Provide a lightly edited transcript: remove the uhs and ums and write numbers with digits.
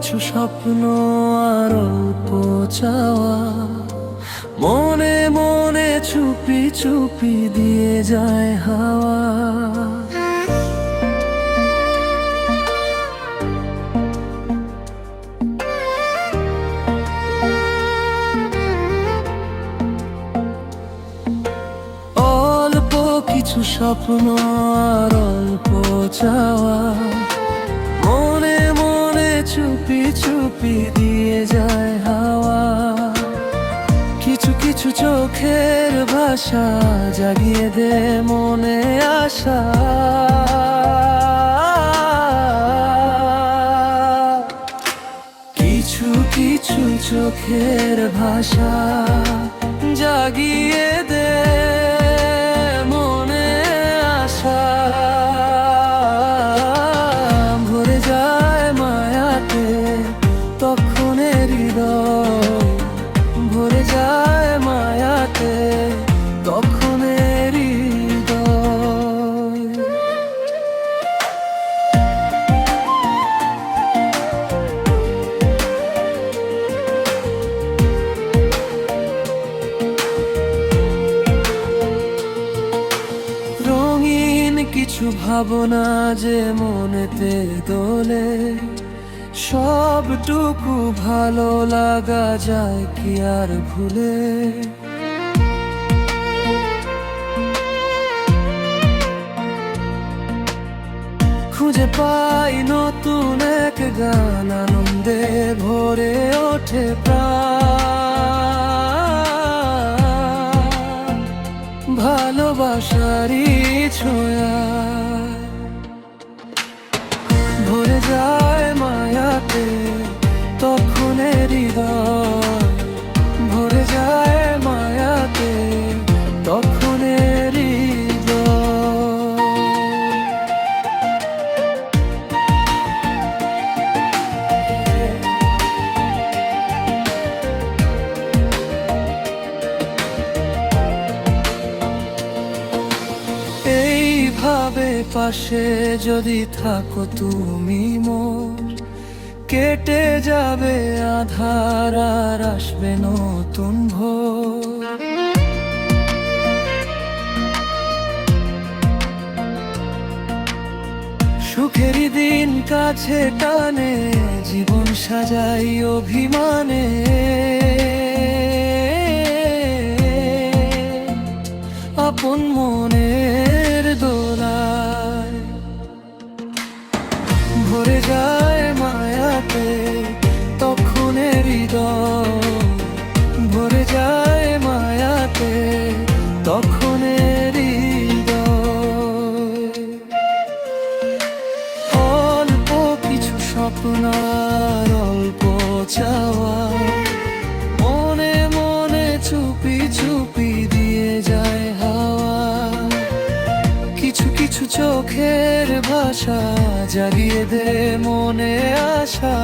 কিছু স্বপ্ন আর অল্প চাওয়া, মনে মনে চুপি চুপি দিয়ে যায় হাওয়া। অল্প কিছু স্বপ্ন আর অল্প চাওয়া, মনে মনে চুপি চুপি দিয়ে যায় হাওয়া। কিছু কিছু চোখের ভাষা জাগিয়ে দে মনে আশা। কিছু কিছু চোখের ভাষা জাগিয়ে দে মনে আশা। ভরে যায় মায়াতে তখন হৃদয়, ভরে যায় মায়াতে তখন হৃদয়। রঙিন কিছু ভাবনা যে মনেতে দোলে, সবটুকু ভালো লাগা যায় কি আর ভুলে। খুঁজে পাই নতুন এক গান, আনন্দে ভরে ওঠে প্রাণ। ভালোবাসারই ছোঁয়া ভরে যায় মায়াতে তখন হৃদয়, ভরে যায় মায়াতে তখন হৃদয়। এইভাবে পাশে যদি থাকো তুমি মোর, কেটে যাবে আঁধার আর আসবে নতুন ভোর। সুখেরই দিন কাছে টানে, জীবন সাজাই অভিমানে। আপন মনের দোলায় ভরে যায় মায়াতে তখন হৃদয়, ভরে যায় মায়াতে তখন হৃদয়। অল্প কিছু স্বপ্ন আর অল্প চাওয়া, মনে মনে চুপি চুপি দিয়ে যায় হাওয়া। কিছু কিছু চোখের ভাষা জাগিয়ে দে মনে আশা।